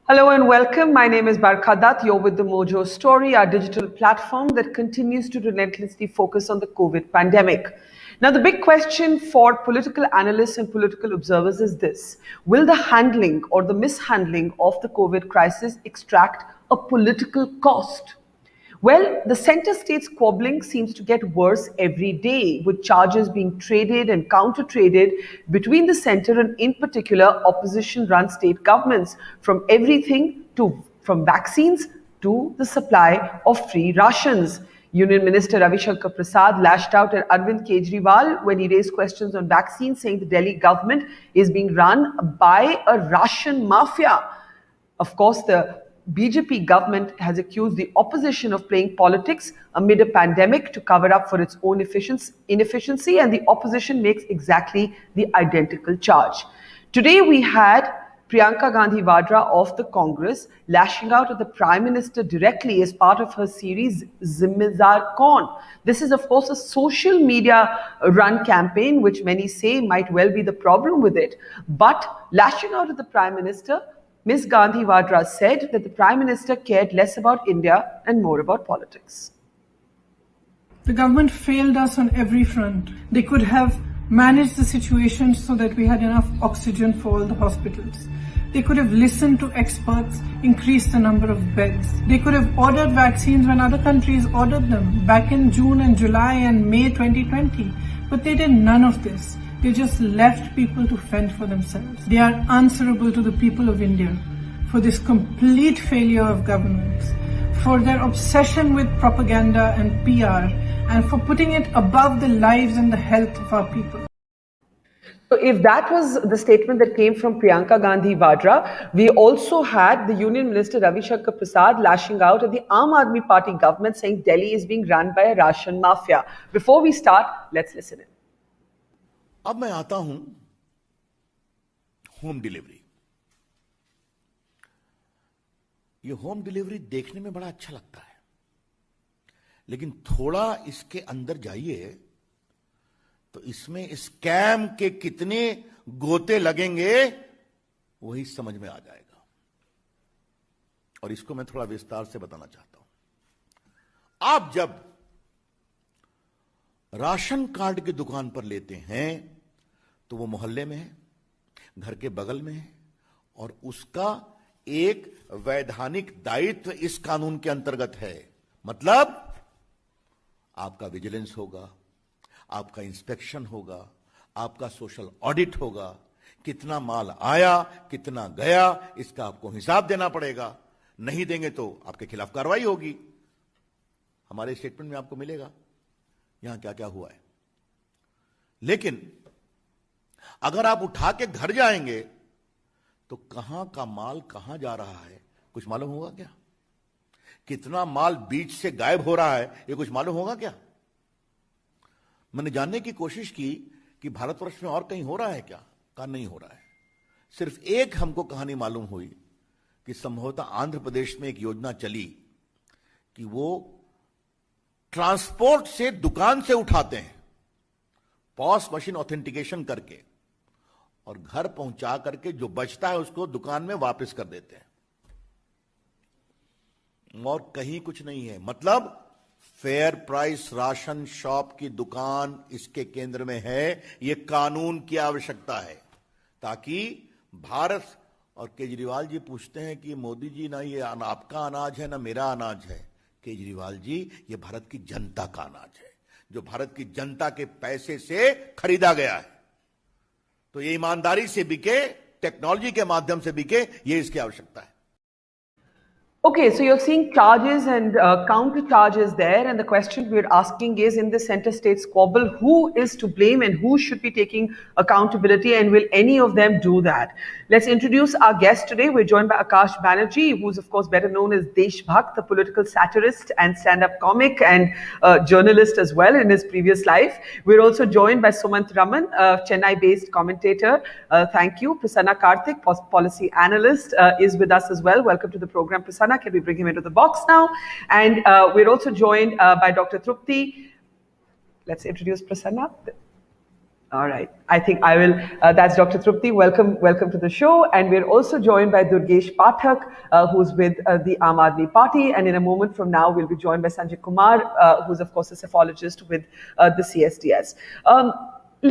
Hello and welcome. My name is Barkha Dutt. You're with the Mojo Story, our digital platform that continues to relentlessly focus on the COVID pandemic. Now, the big question for political analysts and political observers is this: will the handling or the mishandling of the COVID crisis extract a political cost? Well, the center state's squabbling seems to get worse every day, with charges being traded and counter-traded between the center and, in particular, opposition-run state governments, from from vaccines to the supply of free rations. Union Minister Ravi Shankar Prasad lashed out at Arvind Kejriwal when he raised questions on vaccines, saying the Delhi government is being run by a Russian mafia. Of course, the BJP government has accused the opposition of playing politics amid a pandemic to cover up for its own inefficiency, and the opposition makes exactly the identical charge. Today we had Priyanka Gandhi Vadra of the Congress lashing out at the Prime Minister directly as part of her series Zimmedar Kaun. This is, of course, a social media run campaign, which many say might well be the problem with it. But lashing out at the Prime Minister, Ms. Gandhi Vadra said that the Prime Minister cared less about India and more about politics. The government failed us on every front. They could have managed the situation so that we had enough oxygen for all the hospitals. They could have listened to experts, increased the number of beds. They could have ordered vaccines when other countries ordered them back in June and July and May 2020. But they did none of this. They just left people to fend for themselves. They are answerable to the people of India for this complete failure of governments, for their obsession with propaganda and PR, and for putting it above the lives and the health of our people. So if that was the statement that came from Priyanka Gandhi Vadra, we also had the Union Minister Ravi Shankar Prasad lashing out at the Aam Aadmi Party government, saying Delhi is being run by a Russian mafia. Before we start, let's listen in. अब मैं आता हूं home delivery. ये home delivery देखने में बड़ा अच्छा लगता है, लेकिन थोड़ा इसके अंदर जाइए तो इसमें स्कैम के कितने गोते लगेंगे वही समझ में आ जाएगा। और इसको मैं थोड़ा विस्तार से बताना चाहता हूं। आप जब राशन कार्ड की दुकान पर लेते हैं तो वो मोहल्ले में है, घर के बगल में है, और उसका एक वैधानिक दायित्व इस कानून के अंतर्गत है। मतलब आपका विजिलेंस होगा, आपका इंस्पेक्शन होगा, आपका सोशल ऑडिट होगा, कितना माल आया, कितना गया, इसका आपको हिसाब देना पड़ेगा। नहीं देंगे तो आपके खिलाफ कार्रवाई होगी। हमारे स्टेटमेंट में आपको मिलेगा यहां क्या क्या हुआ है। लेकिन अगर आप उठा के घर जाएंगे तो कहां का माल कहां जा रहा है कुछ मालूम होगा क्या? कितना माल बीच से गायब हो रहा है ये कुछ मालूम होगा क्या? मैंने जानने की कोशिश की कि भारतवर्ष में और कहीं हो रहा है क्या? कहा नहीं हो रहा है। सिर्फ एक हमको कहानी मालूम हुई कि संभवतः आंध्र प्रदेश में एक योजना चली कि वो ट्रांसपोर्ट से दुकान से उठाते हैं, पॉस मशीन ऑथेंटिकेशन करके, और घर पहुंचा करके जो बचता है उसको दुकान में वापस कर देते हैं, और कहीं कुछ नहीं है। मतलब फेयर प्राइस राशन शॉप की दुकान इसके केंद्र में है। यह कानून की आवश्यकता है ताकि भारत, और केजरीवाल जी पूछते हैं कि मोदी जी ना ये आपका अनाज है ना मेरा अनाज है। केजरीवाल जी, ये भारत की जनता का अनाज है जो भारत की जनता के पैसे से खरीदा गया है। तो ये ईमानदारी से बिके, टेक्नोलॉजी के माध्यम से बिके, ये इसकी आवश्यकता है। Okay, so you're seeing charges and counter charges there, and the question we're asking is, in the center state squabble, who is to blame and who should be taking accountability, and will any of them do that? Let's introduce our guest today. We're joined by Akash Banerjee, who's of course better known as Deshbhakt, the political satirist and stand-up comic and journalist as well in his previous life. We're also joined by Sumanth Raman, a Chennai-based commentator. Thank you. Prasanna Karthik, policy analyst, is with us as well. Welcome to the program, Prasanna. Can we bring him into the box now? And we're also joined by Dr. Trupti. Let's introduce Prasanna. All right. I think I will. That's Dr. Trupti. Welcome to the show. And we're also joined by Durgesh Pathak, who's with the Aam Aadmi Party. And in a moment from now, we'll be joined by Sanjay Kumar, who's of course a cephalogist with the CSDS.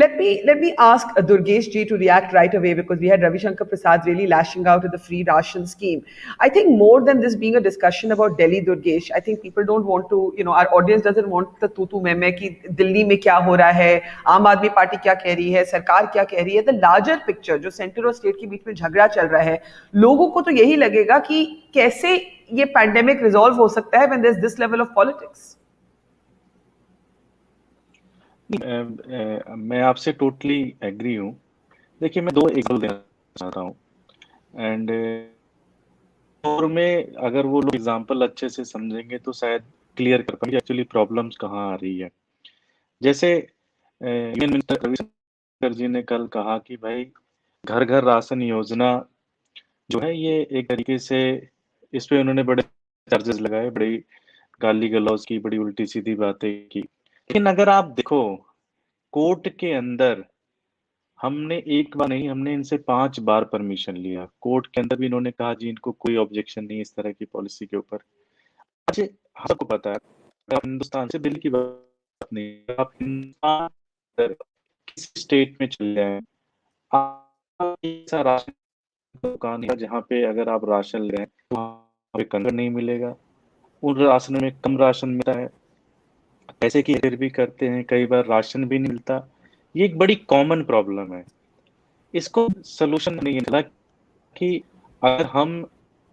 Let me ask Durgesh ji to react right away, because we had Ravi Shankar Prasad really lashing out at the free ration scheme. I think more than this being a discussion about Delhi, Durgesh, I think people don't want to, our audience doesn't want the tu मैं कि दिल्ली में क्या हो रहा है, आम आदमी party क्या कह रही है, सरकार क्या कह रही है. द लार्जर पिक्चर जो सेंटर और स्टेट के बीच में झगड़ा चल रहा है, लोगों को तो यही लगेगा कि कैसे ये पैंडेमिक रिजॉल्व हो सकता है when there's this level of politics. मैं आपसे टोटली एग्री हूँ. देखिए, मैं 2 एग्जाम्पल देना चाहता हूँ, एंड और में अगर वो लोग एग्जाम्पल अच्छे से समझेंगे तो शायद क्लियर कर पाएंगे एक्चुअली प्रॉब्लम्स कहाँ आ रही है. जैसे यूनियन मिनिस्टर रवि शंकर जी ने कल कहा कि भाई घर घर राशन योजना जो है ये एक तरीके से, इस पे उन्होंने बड़े चार्जेस लगाए, बड़ी गाली गलौज की, बड़ी उल्टी सीधी बातें की. लेकिन अगर आप देखो, कोर्ट के अंदर हमने एक बार नहीं, हमने इनसे 5 बार परमिशन लिया. कोर्ट के अंदर भी इन्होंने कहा जी इनको कोई ऑब्जेक्शन नहीं इस तरह की पॉलिसी के ऊपर. आज आपको पता है, आप हिंदुस्तान से दिल्ली की बात नहीं, आप हिंदुस्तान किसी स्टेट में चले जाए, आप ऐसा राशन दुकान है जहाँ पे अगर आप राशन ले रहे हैं तो वहाँ पे कंकर नहीं मिलेगा, उन राशन में कम राशन मिलता है, पैसे की हेर भी करते हैं, कई बार राशन भी नहीं मिलता. ये एक बड़ी कॉमन प्रॉब्लम है. इसको सोल्यूशन नहीं निकला कि अगर हम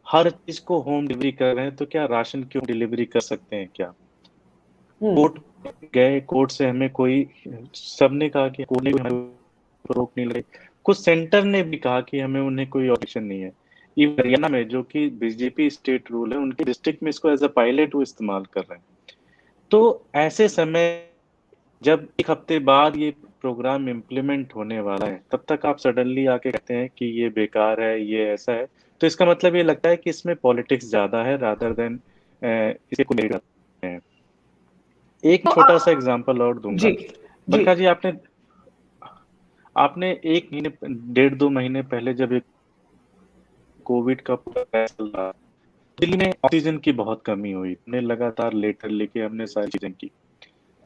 हर चीज को होम डिलीवरी कर रहे हैं तो क्या राशन क्यों डिलीवरी कर सकते हैं क्या? कोर्ट गए, कोर्ट से हमें कोई, सबने कहा कि कोर्ट ने हमें रोक नहीं लगी. कुछ सेंटर ने भी कहा कि हमें उन्हें कोई ऑब्जेक्शन नहीं है. इवन हरियाणा में जो कि बीजेपी स्टेट रूल है, उनके डिस्ट्रिक्ट में इसको एज अ पायलट वो इस्तेमाल कर रहे हैं. तो ऐसे समय जब 1 हफ्ते बाद ये प्रोग्राम इम्प्लीमेंट होने वाला है, तब तक आप सडनली आके कहते हैं कि ये बेकार है, ये ऐसा है, तो इसका मतलब ये लगता है कि इसमें पॉलिटिक्स ज्यादा है रादर देन इसे को मेरिट है. एक छोटा सा एग्जांपल और दूंगा. बरखा जी, आपने 1 महीने 1.5-2 महीने पहले जब एक कोविड का पूरा चल रहा, दिल्ली में ऑक्सीजन की बहुत कमी हुई. हमने लगातार लेटर लेके हमने सारी चीजें की.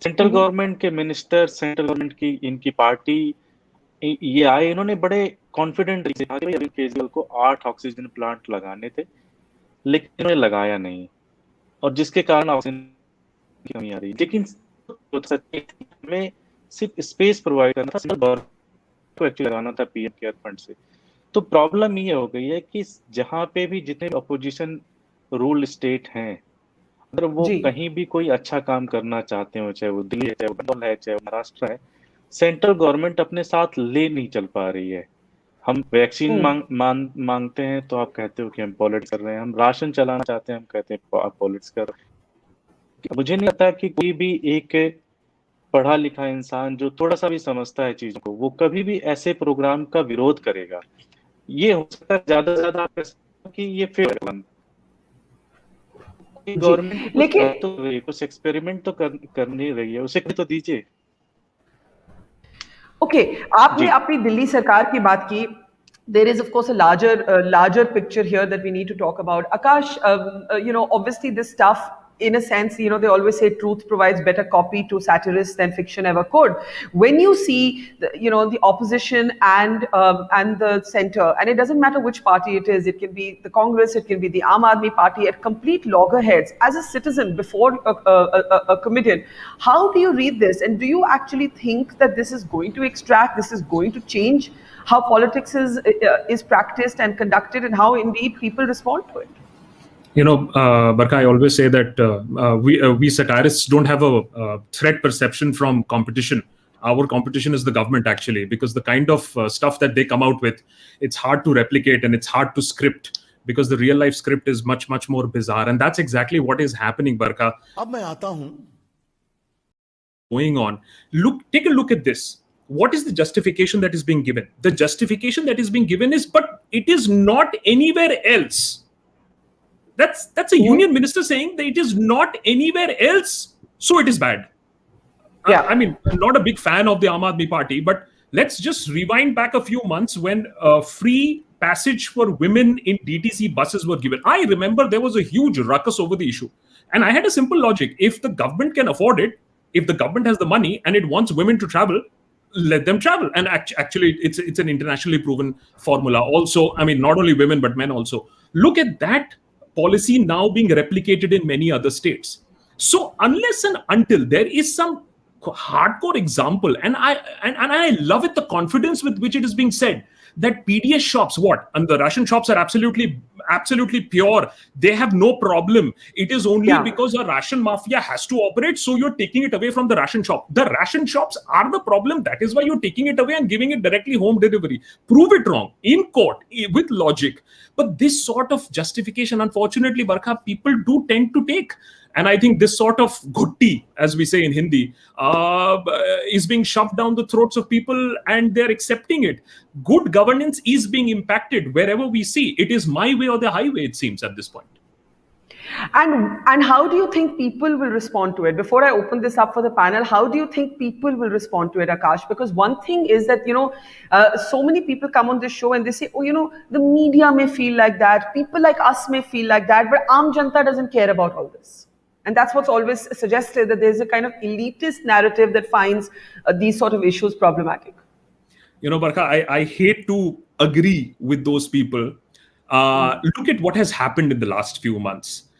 सेंट्रल गवर्नमेंट के मिनिस्टर, सेंट्रल गवर्नमेंट की इनकी पार्टी ये आए, इन्होंने बड़े कॉन्फिडेंट से कहा कि अरविंद केजरीवाल को 8 ऑक्सीजन प्लांट लगाने थे, लेकिन इन्होंने लगाया नहीं, और जिसके कारण ऑक्सीजन की कमी आ रही. लेकिन हमें सिर्फ स्पेस प्रोवाइड करना था, सेंट्रल गवर्नमेंट को एक्चुअली लगाना था पीएम केयर फंड से. तो प्रॉब्लम ये हो गई है कि जहां पे भी जितने अपोजिशन रूल स्टेट हैं, अगर वो कहीं भी कोई अच्छा काम करना चाहते हो, चाहे वो दिल्ली है, चाहे वो बंगाल है, चाहे वो महाराष्ट्र है, सेंट्रल गवर्नमेंट अपने साथ ले नहीं चल पा रही है. हम वैक्सीन मांगते हैं तो आप कहते हो कि हम पॉलिटिक्स कर रहे हैं. हम राशन चलाना चाहते हैं, हम कहते हैं आप पॉलिटिक्स कर रहे हैं. मुझे नहीं लगता कि कोई भी एक पढ़ा लिखा इंसान जो थोड़ा सा भी समझता है चीजों को, वो कभी भी ऐसे प्रोग्राम का विरोध करेगा. ये हो सकता है ज्यादा से ज्यादा कि ये फेयर गवर्नमेंट, लेकिन तो कुछ एक्सपेरिमेंट तो कर नहीं रही है, उसे तो दीजिए. ओके, आपने अपनी दिल्ली सरकार की बात की. There is of course a larger picture here that we need to talk about. Akash, obviously this stuff, in a sense, they always say truth provides better copy to satirists than fiction ever could. When you see the opposition and the center, and it doesn't matter which party it is, it can be the Congress, it can be the Aam Aadmi Party, at complete loggerheads. As a citizen, before a comedian, how do you read this, and do you actually think that this is going to extract, this is going to change how politics is practiced and conducted, and how indeed people respond to it? Barkha, I always say that we satirists don't have a threat perception from competition. Our competition is the government, actually, because the kind of stuff that they come out with, it's hard to replicate and it's hard to script, because the real life script is much, much more bizarre. And that's exactly what is happening, Barkha. अब मैं आता हूं. Going on. Take a look at this. What is the justification that is being given? The justification that is being given is, but it is not anywhere else. That's a union minister saying that it is not anywhere else, so it is bad. Yeah. I mean, I'm not a big fan of the Aam Aadmi Party, but Let's just rewind back a few months when free passage for women in DTC buses were given. I remember there was a huge ruckus over the issue. And I had a simple logic. If the government can afford it, if the government has the money and it wants women to travel, let them travel. And actually, it's an internationally proven formula. Also, I mean, not only women, but men also. Look at that policy now being replicated in many other states. So unless and until there is some hardcore example, and I love it, the confidence with which it is being said that PDS shops, and the Russian shops are absolutely pure. They have no problem. It is only because a Russian mafia has to operate, so you're taking it away from the Russian shop. The Russian shops are the problem. That is why you're taking it away and giving it directly home delivery. Prove it wrong in court with logic. But this sort of justification, unfortunately, Barkha, people do tend to take. And I think this sort of gutti, as we say in Hindi, is being shoved down the throats of people and they're accepting it. Good governance is being impacted wherever we see. It is my way or the highway, it seems, at this point. And how do you think people will respond to it? Before I open this up for the panel, how do you think people will respond to it, Akash? Because one thing is that, so many people come on this show and they say, the media may feel like that, people like us may feel like that, but Aam Janta doesn't care about all this. And that's what's always suggested, that there's a kind of elitist narrative that finds these sort of issues problematic. Barkha, I hate to agree with those people. Look at what has happened in the last few months.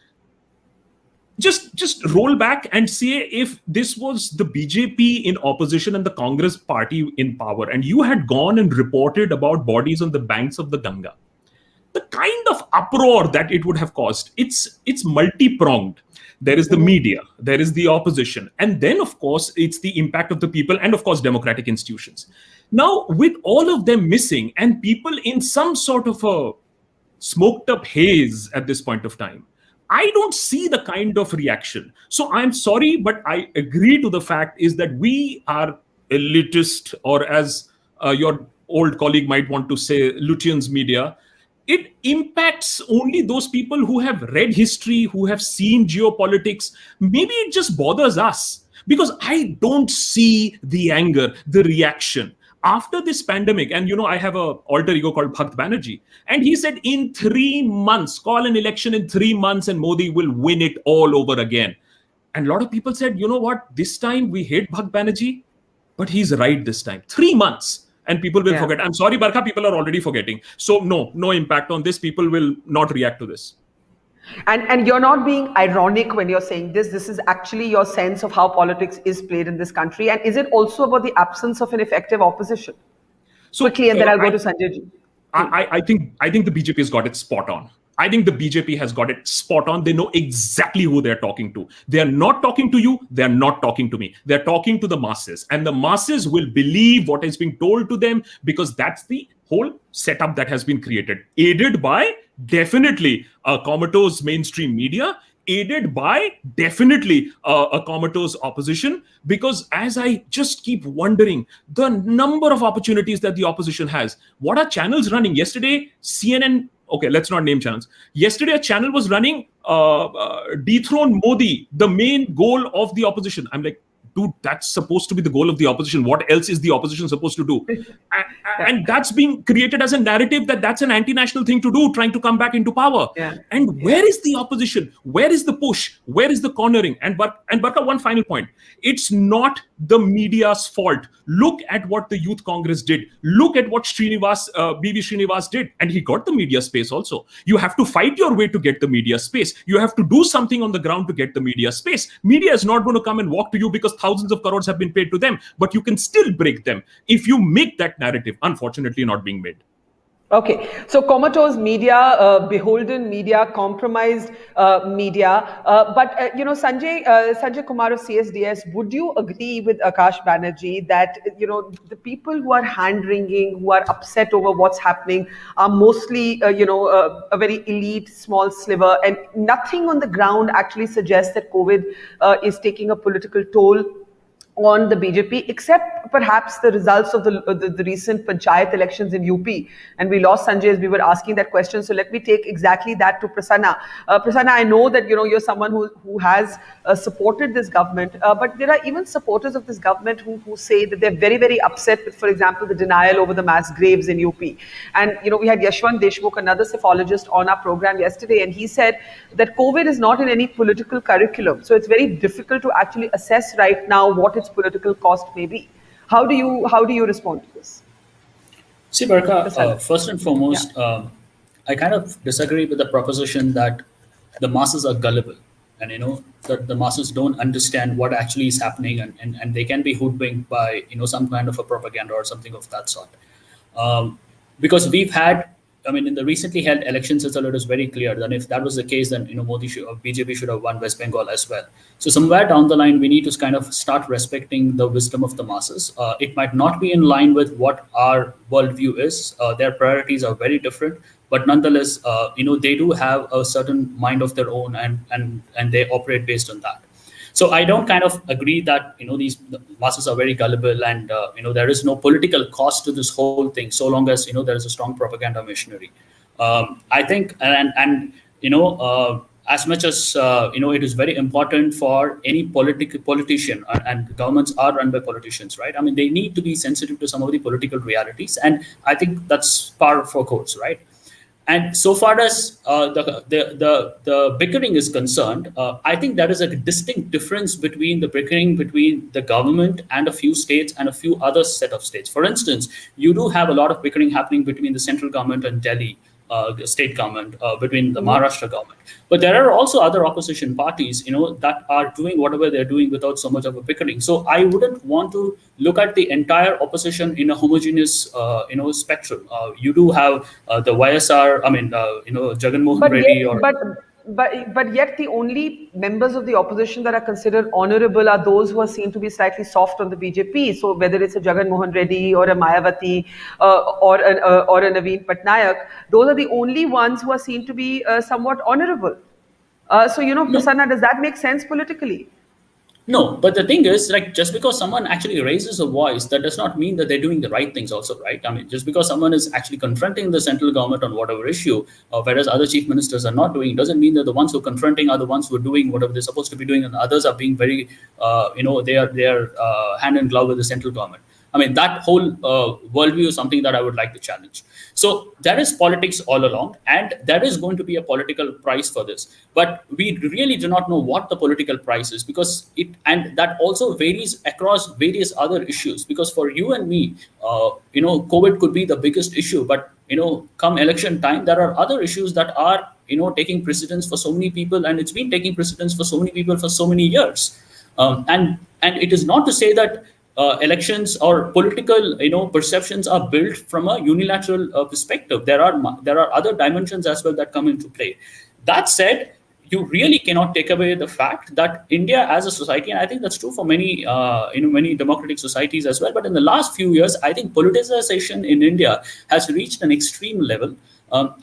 Just roll back and see if this was the BJP in opposition and the Congress party in power, and you had gone and reported about bodies on the banks of the Ganga. The kind of uproar that it would have caused, it's multi-pronged. There is the media, there is the opposition, and then, of course, it's the impact of the people and, of course, democratic institutions. Now, with all of them missing and people in some sort of a smoked up haze at this point of time, I don't see the kind of reaction. So I'm sorry, but I agree to the fact is that we are elitist, or as your old colleague might want to say, Lutyens media. It impacts only those people who have read history, who have seen geopolitics. Maybe it just bothers us because I don't see the anger, the reaction. After this pandemic, and I have an alter ego called Banerjee, and he said in 3 months, call an election in 3 months and Modi will win it all over again. And a lot of people said, you know what, this time we hate Banerjee, but he's right this time. 3 months. And people will forget. I'm sorry, Barkha, people are already forgetting. So no impact on this. People will not react to this. And you're not being ironic when you're saying this. This is actually your sense of how politics is played in this country. And is it also about the absence of an effective opposition? So quickly, and then I'll go to Sanjay. I think the BJP has got it spot on. I think the BJP has got it spot on. They know exactly who they're talking to. They are not talking to you. They're not talking to me. They're talking to the masses. And the masses will believe what is being told to them because that's the whole setup that has been created. Aided by definitely a comatose mainstream media, aided by definitely a comatose opposition, because as I just keep wondering, the number of opportunities that the opposition has. What are channels running? Yesterday, CNN, okay, let's not name channels. Yesterday, a channel was running dethrone Modi, the main goal of the opposition. I'm like, dude, that's supposed to be the goal of the opposition. What else is the opposition supposed to do? And that's being created as a narrative that's an anti-national thing to do, trying to come back into power. And where is the opposition? Where is the push? Where is the cornering? And Barkha, one final point. It's not the media's fault. Look at what the Youth Congress did. Look at what B.V. Srinivas did. And he got the media space also. You have to fight your way to get the media space. You have to do something on the ground to get the media space. Media is not going to come and walk to you because thousands of crores have been paid to them, but you can still break them if you make that narrative, unfortunately not being made. Okay, so comatose media, beholden media, compromised media. But Sanjay Kumar of CSDS, would you agree with Akash Banerjee that, the people who are hand-wringing, who are upset over what's happening are mostly, a very elite, small sliver, and nothing on the ground actually suggests that COVID is taking a political toll? on the BJP, except perhaps the results of the recent panchayat elections in UP. And we lost Sanjay as we were asking that question. So let me take exactly that to Prasanna. Prasanna, I know that you're someone who has supported this government, but there are even supporters of this government who say that they're very, very upset with, for example, the denial over the mass graves in UP. And we had Yashwant Deshmukh, another cephalogist, on our program yesterday, and he said that COVID is not in any political curriculum. So it's very difficult to actually assess right now what its political cost may be. How do you respond to this? See, Barkha, first and foremost, I kind of disagree with the proposition that the masses are gullible, and that the masses don't understand what actually is happening, and they can be hoodwinked by some kind of a propaganda or something of that sort. Because we've had, in the recently held elections, it is very clear that if that was the case, then Modi BJP should have won West Bengal as well. So somewhere down the line, we need to kind of start respecting the wisdom of the masses. It might not be in line with what our worldview is. Their priorities are very different, but nonetheless, they do have a certain mind of their own, and they operate based on that. So I don't kind of agree that these masses are very gullible, and there is no political cost to this whole thing so long as there is a strong propaganda machinery. I think, and as much as it is very important for any politician, and governments are run by politicians, right? They need to be sensitive to some of the political realities, and I think that's par for course, right? And so far as the bickering is concerned, I think there is a distinct difference between the bickering between the government and a few states and a few other set of states. For instance, you do have a lot of bickering happening between the central government and Delhi, the state government, between the Maharashtra government. But there are also other opposition parties, that are doing whatever they're doing without so much of a bickering. So I wouldn't want to look at the entire opposition in a homogeneous, spectrum. You do have the YSR, Jagan Mohan Reddy, But yet the only members of the opposition that are considered honorable are those who are seen to be slightly soft on the BJP. So whether it's a Jagan Mohan Reddy or a Mayawati or a Naveen Patnaik, those are the only ones who are seen to be somewhat honorable. Prasanna, does that make sense politically? No, but the thing is, just because someone actually raises a voice, that does not mean that they're doing the right things also, right? Just because someone is actually confronting the central government on whatever issue, whereas other chief ministers are not doing, doesn't mean that the ones who are confronting are the ones who are doing whatever they're supposed to be doing, and others are being very, they are hand in glove with the central government. That whole worldview is something that I would like to challenge. So there is politics all along, and there is going to be a political price for this. But we really do not know what the political price is, and that also varies across various other issues. Because for you and me, COVID could be the biggest issue, but come election time, there are other issues that are taking precedence for so many people, and it's been taking precedence for so many people for so many years. And it is not to say that elections or political perceptions are built from a unilateral perspective. There are other dimensions as well that come into play. That said, you really cannot take away the fact that India as a society, and I think that's true for many many democratic societies as well, but in the last few years, I think politicization in India has reached an extreme level.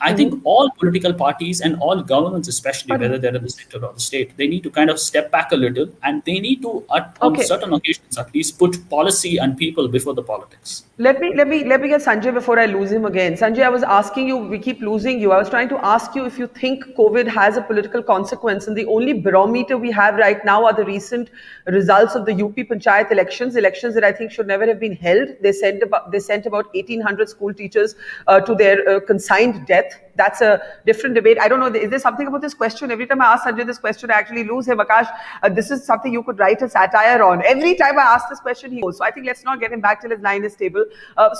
I think all political parties and all governments, especially whether they're in the center or the state, they need to kind of step back a little, and they need to, on certain occasions at least, put policy and people before the politics. Let me get Sanjay before I lose him again. Sanjay, I was asking you, we keep losing you. I was trying to ask you if you think COVID has a political consequence, and the only barometer we have right now are the recent results of the UP Panchayat elections that I think should never have been held. They sent about 1,800 school teachers to their consigned death. That's a different debate. I don't know, is there something about this question? Every time I ask Sanjay this question, I actually lose him. Akash, this is something you could write a satire on. Every time I ask this question, he goes. So I think let's not get him back till his line is stable.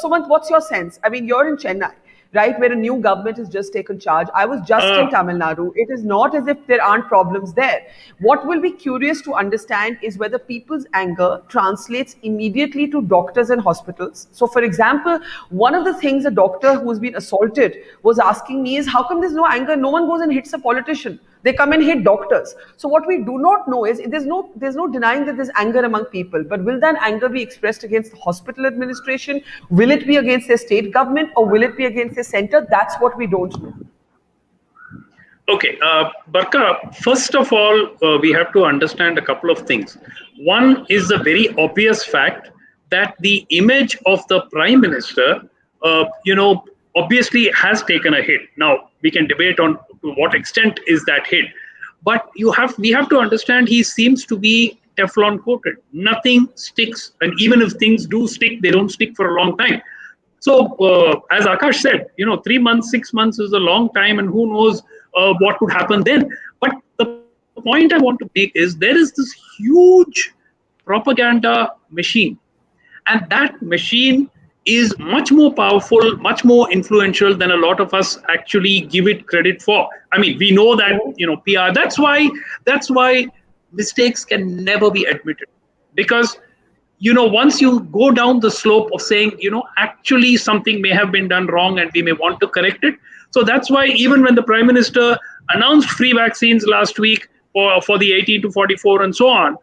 Sumanth, what's your sense? You're in Chennai, right, where a new government has just taken charge. I was just in Tamil Nadu. It is not as if there aren't problems there. What will be curious to understand is whether people's anger translates immediately to doctors and hospitals. So, for example, one of the things a doctor who's been assaulted was asking me is, how come there's no anger? No one goes and hits a politician. They come and hit doctors. So what we do not know is, there's no denying that there's anger among people, but will that anger be expressed against the hospital administration? Will it be against their state government, or will it be against their center? That's what we don't know. Okay, Barkha, first of all, we have to understand a couple of things. One is the very obvious fact that the image of the Prime Minister, obviously has taken a hit. Now, we can debate on to what extent is that hit. But we have to understand he seems to be Teflon coated. Nothing sticks, and even if things do stick, they don't stick for a long time. So, as Akash said, 3 months, 6 months is a long time, and who knows what would happen then. But the point I want to make is there is this huge propaganda machine, and that machine is much more powerful, much more influential than a lot of us actually give it credit for. I mean, we know that PR. That's why mistakes can never be admitted, because once you go down the slope of saying, actually something may have been done wrong and we may want to correct it. So that's why even when the Prime Minister announced free vaccines last week for the 18 to 44 and so on,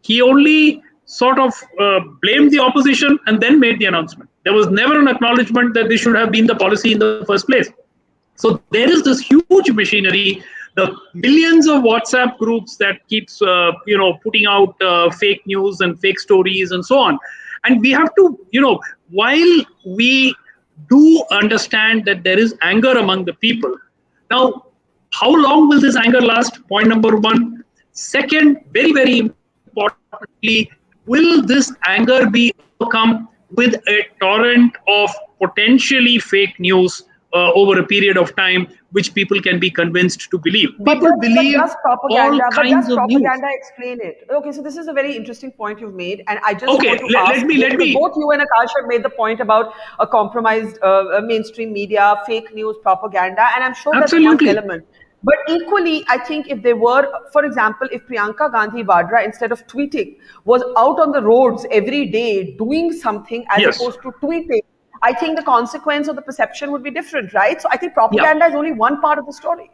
he only sort of blamed the opposition and then made the announcement. There was never an acknowledgement that this should have been the policy in the first place. So there is this huge machinery, the millions of WhatsApp groups that keeps putting out fake news and fake stories and so on. And we have to, while we do understand that there is anger among the people. Now, how long will this anger last? Point number one. Second, very, very importantly, will this anger be overcome with a torrent of potentially fake news over a period of time, which people can be convinced to believe? People believe all kinds of news. Propaganda explain it? Okay, so this is a very interesting point you've made, and I just Okay, want to ask. let me. Both you and Akash have made the point about a compromised mainstream media, fake news, propaganda, and I'm sure that's one element. But equally, I think if they were, for example, if Priyanka Gandhi Vadra, instead of tweeting, was out on the roads every day doing something as opposed to tweeting, I think the consequence or the perception would be different, right? So I think propaganda is only one part of the story.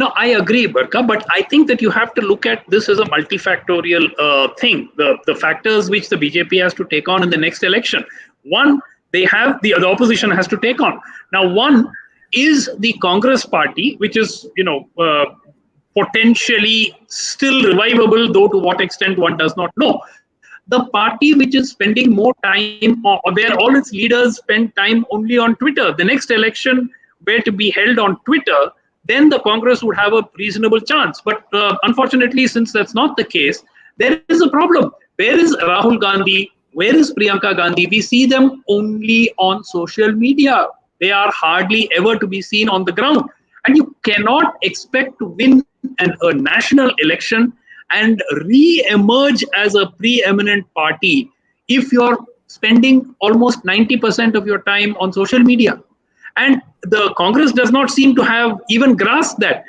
No, I agree, Barkha, but I think that you have to look at this as a multifactorial thing. The factors which the BJP has to take on in the next election. One, they have the opposition has to take on. Now, one is the Congress party, which is potentially still revivable, though to what extent one does not know. The party which is spending more time, or where all its leaders spend time only on Twitter. The next election were to be held on Twitter, then the Congress would have a reasonable chance. But unfortunately, since that's not the case, there is a problem. Where is Rahul Gandhi? Where is Priyanka Gandhi? We see them only on social media. They are hardly ever to be seen on the ground. And you cannot expect to win a national election and re-emerge as a preeminent party if you're spending almost 90% of your time on social media. And the Congress does not seem to have even grasped that.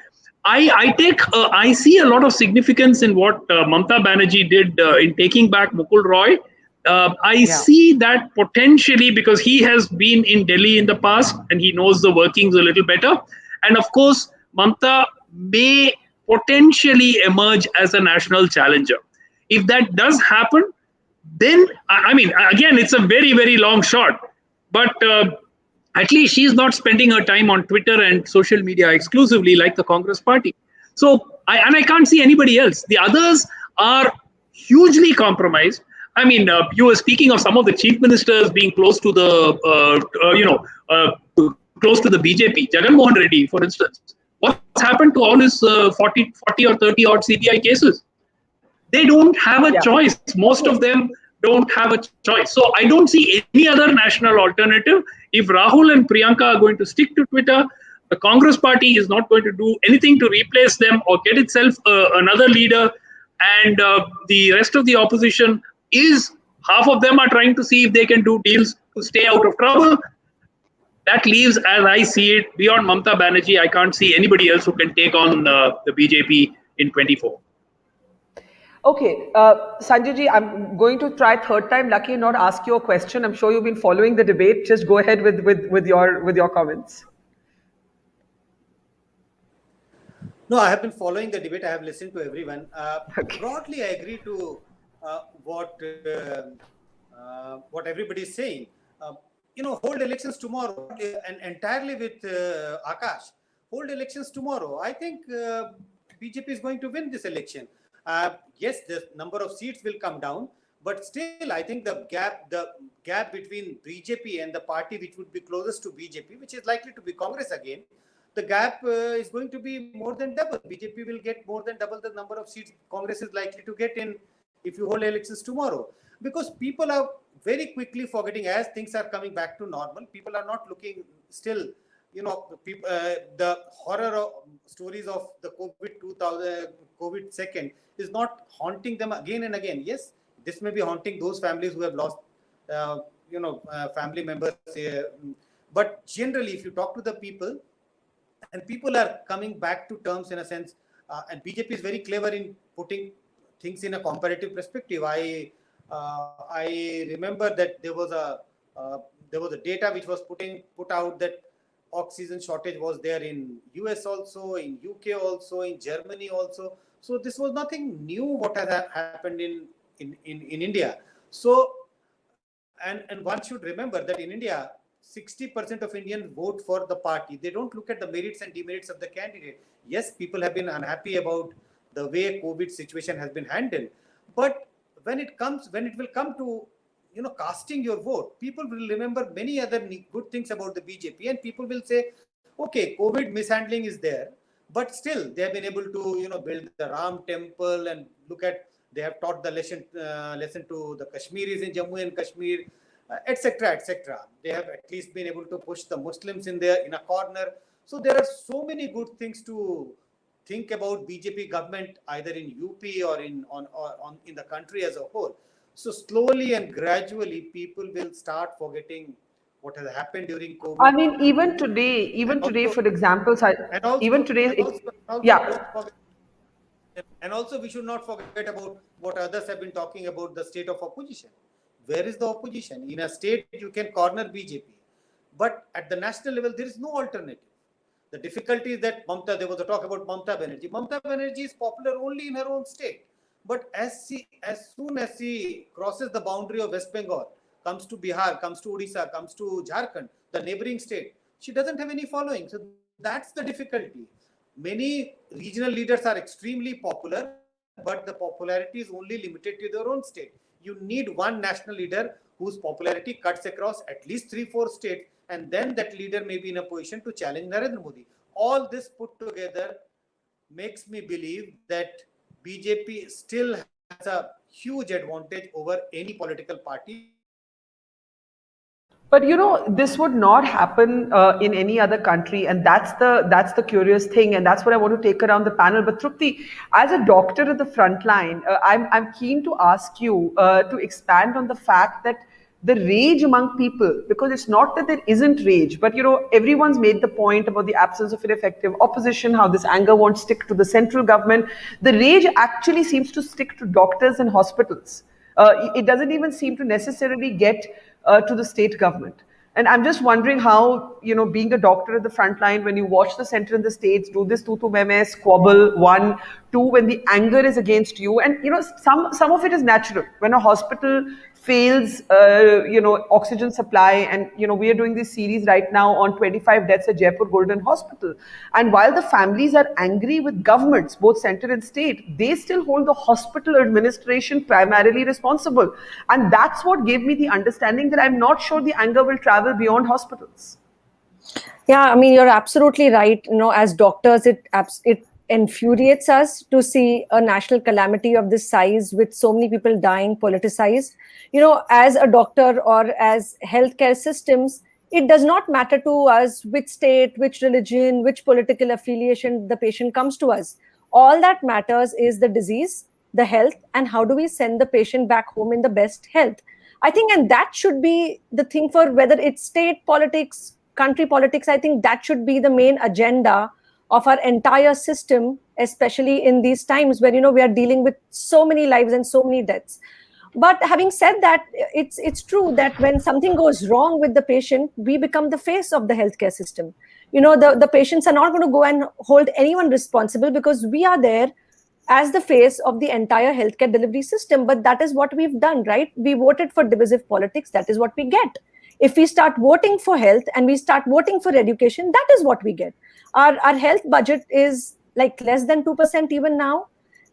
I see a lot of significance in what Mamata Banerjee did in taking back Mukul Roy. I see that potentially because he has been in Delhi in the past and he knows the workings a little better. And of course, Mamata may potentially emerge as a national challenger. If that does happen, then, I mean, again, it's a very, very long shot. But at least she's not spending her time on Twitter and social media exclusively like the Congress party. So, I can't see anybody else. The others are hugely compromised. I mean, you were speaking of some of the chief ministers being close to the, close to the BJP. Jagan Mohan Reddy, for instance. What's happened to all his 40 or 30 odd CBI cases? They don't have a choice. Most of them don't have a choice. So I don't see any other national alternative. If Rahul and Priyanka are going to stick to Twitter, the Congress party is not going to do anything to replace them or get itself another leader. And the rest of the opposition is, half of them are trying to see if they can do deals to stay out of trouble. That leaves, as I see it, beyond Mamata Banerjee, I can't see anybody else who can take on the BJP in 24. Okay, Sanjay ji, I'm going to try third time lucky and not ask you a question. I'm sure you've been following the debate. Just go ahead with your comments. No, I have been following the debate. I have listened to everyone. Broadly, I agree to what everybody is saying. Hold elections tomorrow and entirely with Akash. hold elections tomorrow. I think BJP is going to win this election. Yes, the number of seats will come down, but still, I think the gap between BJP and the party which would be closest to BJP, which is likely to be Congress again, the gap is going to be more than double. BJP will get more than double the number of seats Congress is likely to get in if you hold elections tomorrow. Because people are very quickly forgetting, as things are coming back to normal, people are not looking still, the horror of stories of the COVID second is not haunting them again and again. Yes, this may be haunting those families who have lost, family members. But generally, if you talk to the people, and people are coming back to terms in a sense, and BJP is very clever in putting things in a comparative perspective. I remember that there was a data which was put out that oxygen shortage was there in US also, in UK also, in Germany also. So this was nothing new what has happened in India. So and one should remember that in India, 60% of Indians vote for the party. They don't look at the merits and demerits of the candidate. Yes, people have been unhappy about the way COVID situation has been handled. But when it will come to casting your vote, people will remember many other good things about the BJP, and people will say, okay, COVID mishandling is there, but still they have been able to build the Ram temple and they have taught the lesson to the Kashmiris in Jammu and Kashmir, etc., etc. They have at least been able to push the Muslims in a corner. So there are so many good things to think about BJP government, either in UP or in the country as a whole. So slowly and gradually, people will start forgetting what has happened during COVID. I mean, even today, for example, And also, we should not forget about what others have been talking about, the state of opposition. Where is the opposition? In a state, you can corner BJP. But at the national level, there is no alternative. The difficulty is that there was a talk about Mamta Banerjee. Mamta Banerjee is popular only in her own state. But as soon as she crosses the boundary of West Bengal, comes to Bihar, comes to Odisha, comes to Jharkhand, the neighboring state, she doesn't have any following. So that's the difficulty. Many regional leaders are extremely popular, but the popularity is only limited to their own state. You need one national leader whose popularity cuts across at least 3-4 states, and then that leader may be in a position to challenge Narendra Modi. All this put together makes me believe that BJP still has a huge advantage over any political party. But this would not happen in any other country, and that's the curious thing, and that's what I want to take around the panel. But Trupti, as a doctor at the front line, I'm keen to ask you to expand on the fact that the rage among people, because it's not that there isn't rage, but everyone's made the point about the absence of an effective opposition, how this anger won't stick to the central government. The rage actually seems to stick to doctors and hospitals. It doesn't even seem to necessarily get to the state government. And I'm just wondering how, being a doctor at the front line, when you watch the center and the states do this tutu meme, squabble, 1, 2, when the anger is against you, and some of it is natural. When a hospital fails, oxygen supply, and we are doing this series right now on 25 deaths at Jaipur Golden Hospital. And while the families are angry with governments, both center and state, they still hold the hospital administration primarily responsible. And that's what gave me the understanding that I'm not sure the anger will travel beyond hospitals. Yeah, I mean, you're absolutely right. As doctors, it infuriates us to see a national calamity of this size with so many people dying politicized. As a doctor or as healthcare systems, it does not matter to us which state, which religion, which political affiliation the patient comes to us. All that matters is the disease, the health, and how do we send the patient back home in the best health. I think, and that should be the thing for whether it's state politics, country politics. I think that should be the main agenda of our entire system, especially in these times where, we are dealing with so many lives and so many deaths. But having said that, it's true that when something goes wrong with the patient, we become the face of the healthcare system. The patients are not going to go and hold anyone responsible because we are there as the face of the entire healthcare delivery system. But that is what we've done, right? We voted for divisive politics. That is what we get. If we start voting for health and we start voting for education, that is what we get. Our health budget is like less than 2% even now.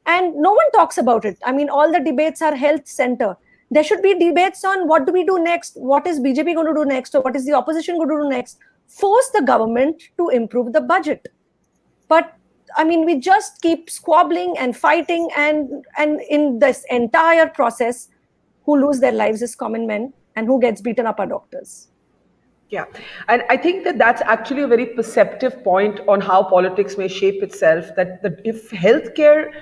And no one talks about it. I mean, all the debates are health center. There should be debates on what do we do next? What is BJP going to do next? Or what is the opposition going to do next? Force the government to improve the budget. But I mean, we just keep squabbling and fighting, and in this entire process, who lose their lives is common men, and who gets beaten up are doctors. Yeah, and I think that that's actually a very perceptive point on how politics may shape itself, that if healthcare,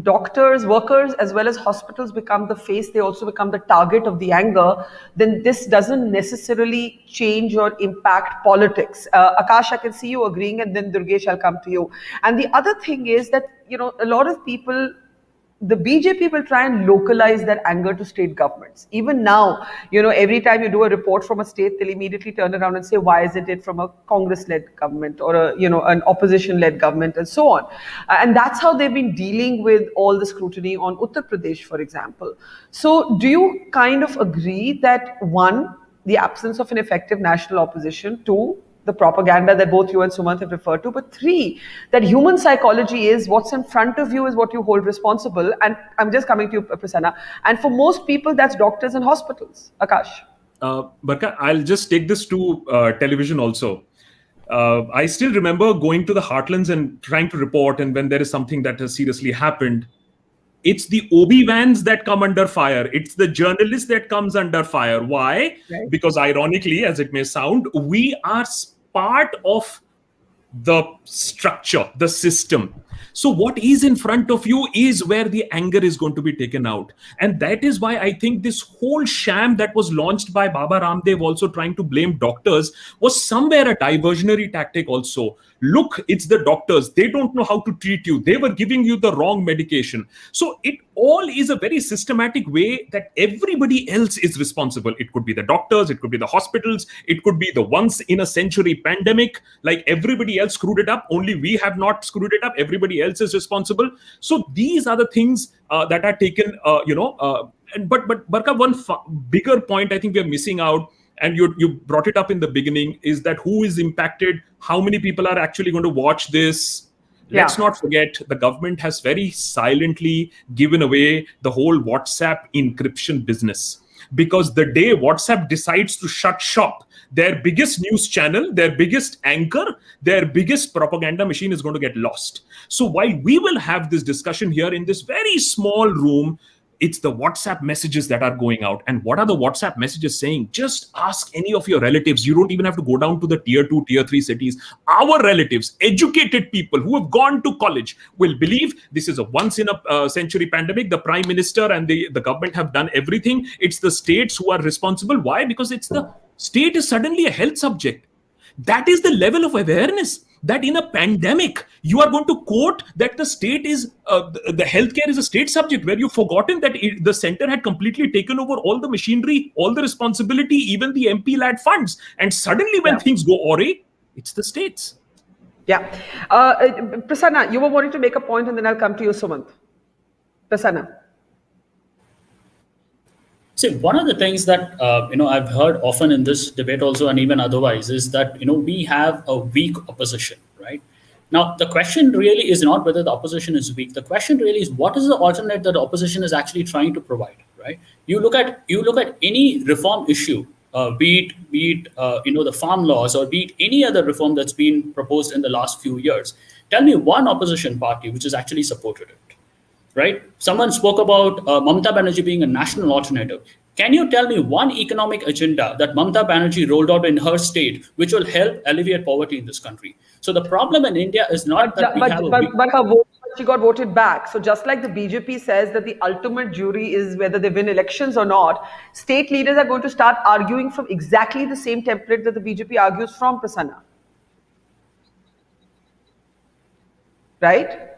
doctors, workers, as well as hospitals become the face, they also become the target of the anger, then this doesn't necessarily change or impact politics. Akash, I can see you agreeing, and then Durgesh, I'll come to you. And the other thing is that, a lot of people, the BJP will try and localize their anger to state governments. Even now, every time you do a report from a state, they'll immediately turn around and say, why isn't it from a Congress-led government or an opposition-led government, and so on. And that's how they've been dealing with all the scrutiny on Uttar Pradesh, for example. So do you kind of agree that, one, the absence of an effective national opposition, two, the propaganda that both you and Sumanth have referred to, but three, that human psychology is what's in front of you is what you hold responsible. And I'm just coming to you, Prasanna. And for most people, that's doctors and hospitals. Akash. Barkha, I'll just take this to television also. I still remember going to the heartlands and trying to report, and when there is something that has seriously happened, it's the OB-vans that come under fire. It's the journalist that comes under fire. Why? Right. Because ironically, as it may sound, we are part of the structure, the system. So what is in front of you is where the anger is going to be taken out. And that is why I think this whole sham that was launched by Baba Ramdev, also trying to blame doctors, was somewhere a diversionary tactic also. Look, it's the doctors. They don't know how to treat you. They were giving you the wrong medication. So it all is a very systematic way that everybody else is responsible. It could be the doctors, it could be the hospitals, it could be the once in a century pandemic, like everybody else screwed it up, only we have not screwed it up, everybody else is responsible. So these are the things that are taken, but Barkha, one bigger point I think we are missing out, and you brought it up in the beginning, is that who is impacted, how many people are actually going to watch this. Let's not forget, the government has very silently given away the whole WhatsApp encryption business. Because the day WhatsApp decides to shut shop, their biggest news channel, their biggest anchor, their biggest propaganda machine is going to get lost. So while we will have this discussion here in this very small room, it's the WhatsApp messages that are going out. And what are the WhatsApp messages saying? Just ask any of your relatives. You don't even have to go down to the tier 2, tier 3 cities. Our relatives, educated people who have gone to college, will believe this is a once in a century pandemic. The prime minister and the government have done everything. It's the states who are responsible. Why? Because it's the state is suddenly a health subject. That is the level of awareness, that in a pandemic, you are going to quote that the state is, the healthcare is a state subject, where you've forgotten that the center had completely taken over all the machinery, all the responsibility, even the MP-led funds. And suddenly when things go awry, it's the states. Yeah. Prasanna, you were wanting to make a point, and then I'll come to you, Sumanth. Prasanna. See, one of the things that I've heard often in this debate also, and even otherwise, is that we have a weak opposition, right? Now, the question really is not whether the opposition is weak. The question really is, what is the alternate that the opposition is actually trying to provide, right? You look at any reform issue, be it the farm laws, or be it any other reform that's been proposed in the last few years. Tell me one opposition party which has actually supported it. Right? Someone spoke about Mamata Banerjee being a national alternative. Can you tell me one economic agenda that Mamata Banerjee rolled out in her state which will help alleviate poverty in this country? So the problem in India is not that but her vote, she got voted back. So just like the BJP says that the ultimate jury is whether they win elections or not, state leaders are going to start arguing from exactly the same template that the BJP argues from, Prasanna. Right?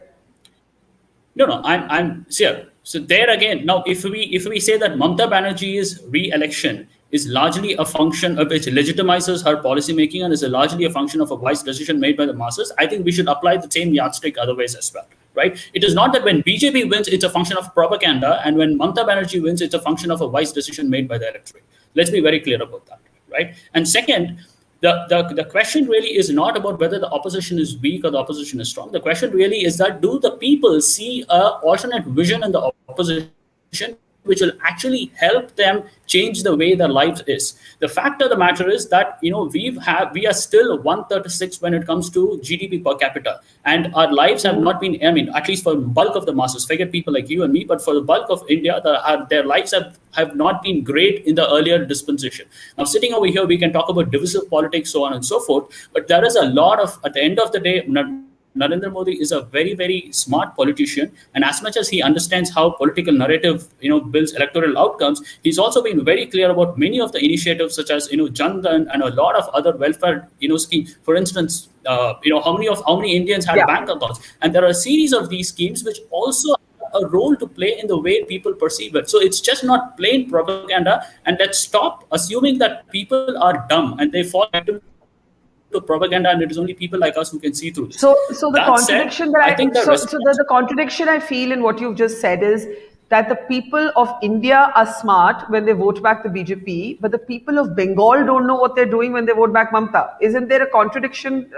No, I'm here. So there again, now if we say that Mamata Banerjee's re-election is largely a function of which legitimizes her policy making and is largely a function of a wise decision made by the masses, I think we should apply the same yardstick other ways as well, right? It is not that when BJP wins, it's a function of propaganda, and when Mamata Banerjee wins, it's a function of a wise decision made by the electorate. Let's be very clear about that, right? And second, the question really is not about whether the opposition is weak or the opposition is strong. The question really is that do the people see a alternate vision in the opposition which will actually help them change the way their life is. The fact of the matter is that we are still 136 when it comes to GDP per capita, and our lives have not been, at least for the bulk of the masses, forget people like you and me, but for the bulk of India, their lives have not been great in the earlier dispensation. Now, sitting over here, we can talk about divisive politics, so on and so forth, but there is a lot of, at the end of the day, Narendra Modi is a very, very smart politician, and as much as he understands how political narrative, builds electoral outcomes, he's also been very clear about many of the initiatives, such as Jan Dhan and a lot of other welfare, schemes. For instance, how many Indians had bank accounts, and there are a series of these schemes which also have a role to play in the way people perceive it. So it's just not plain propaganda, and let's stop assuming that people are dumb and they fall into propaganda, and it is only people like us who can see through this. So the contradiction the contradiction I feel in what you've just said is that the people of India are smart when they vote back the BJP, but the people of Bengal don't know what they're doing when they vote back Mamta. Isn't there a contradiction,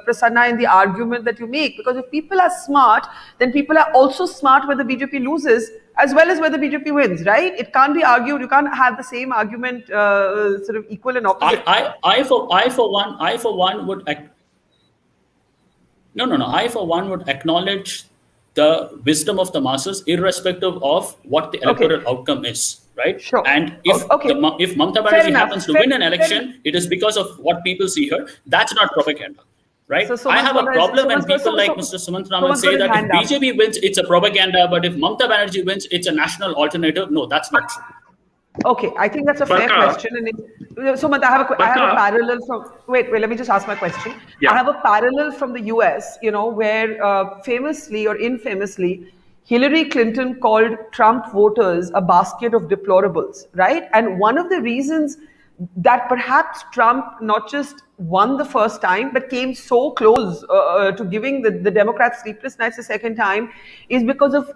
Prasanna, in the argument that you make? Because if people are smart, then people are also smart when the BJP loses, as well as when the BJP wins, right? It can't be argued. You can't have the same argument sort of equal and opposite. I for one would acknowledge the wisdom of the masses, irrespective of what the electoral outcome is, right? Sure. And if Mamta Banerjee happens to win an election, it is because of what people see her. That's not propaganda, right? I have a problem when people like Mr. Sumanth Raman say that if BJP wins, it's a propaganda, but if Mamta Banerjee wins, it's a national alternative. No, that's not true. Okay, I think that's a fair question. And Sumanth, I have a parallel from. Wait, let me just ask my question. Yeah. I have a parallel from the US, where famously or infamously, Hillary Clinton called Trump voters a basket of deplorables, right? And one of the reasons that perhaps Trump not just won the first time, but came so close to giving the Democrats sleepless nights the second time, is because of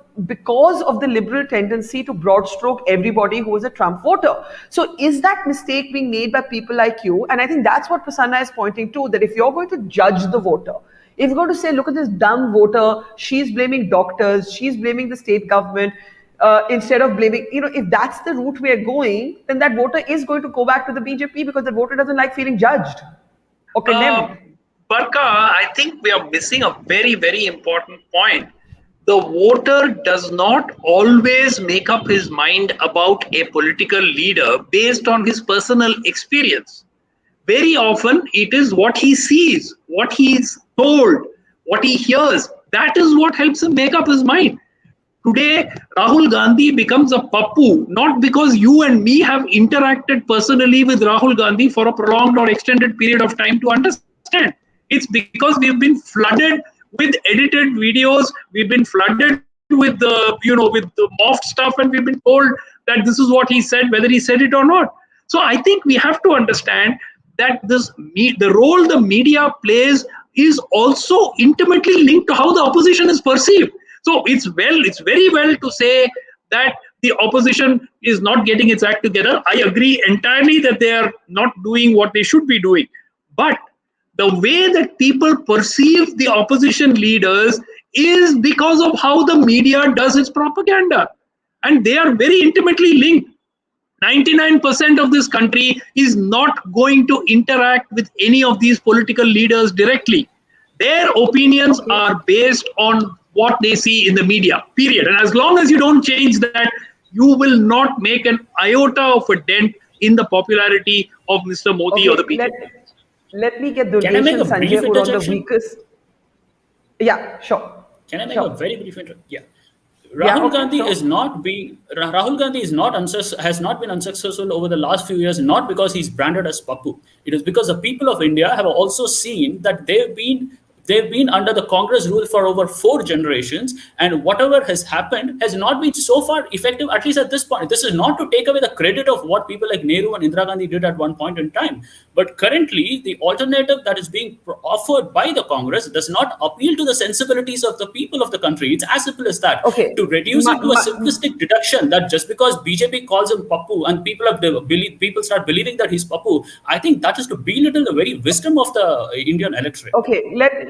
the liberal tendency to broad stroke everybody who is a Trump voter. So is that mistake being made by people like you? And I think that's what Prasanna is pointing to, that if you're going to judge the voter, if you're going to say, look at this dumb voter, she's blaming doctors, she's blaming the state government, instead of blaming, if that's the route we are going, then that voter is going to go back to the BJP because the voter doesn't like feeling judged or condemned. Barkha, I think we are missing a very, very important point. The voter does not always make up his mind about a political leader based on his personal experience. Very often, it is what he sees, what he is told, what he hears. That is what helps him make up his mind. Today, Rahul Gandhi becomes a pappu, not because you and me have interacted personally with Rahul Gandhi for a prolonged or extended period of time to understand. It's because we've been flooded with edited videos, we've been flooded with the, with the morphed stuff, and we've been told that this is what he said, whether he said it or not. So I think we have to understand that the role the media plays is also intimately linked to how the opposition is perceived. So it's very well to say that the opposition is not getting its act together. I agree entirely that they are not doing what they should be doing. But the way that people perceive the opposition leaders is because of how the media does its propaganda. And they are very intimately linked. 99% of this country is not going to interact with any of these political leaders directly. Their opinions are based on what they see in the media, period. And as long as you don't change that, you will not make an iota of a dent in the popularity of Mr. Modi or the BJP. Let me get Durgesh and Sanjay who are on the weakest. Yeah, sure. Can I make a very brief interjection? Yeah. Rahul Gandhi has not been unsuccessful over the last few years, not because he's branded as Pappu. It is because the people of India have also seen that they've been They've been under the Congress rule for over 4 generations, and whatever has happened has not been so far effective, at least at this point. This is not to take away the credit of what people like Nehru and Indira Gandhi did at one point in time. But currently, the alternative that is being offered by the Congress does not appeal to the sensibilities of the people of the country. It's as simple as that. Okay. To reduce it to a simplistic deduction that just because BJP calls him Pappu and people start believing that he's Pappu, I think that is to belittle the very wisdom of the Indian electorate. Okay,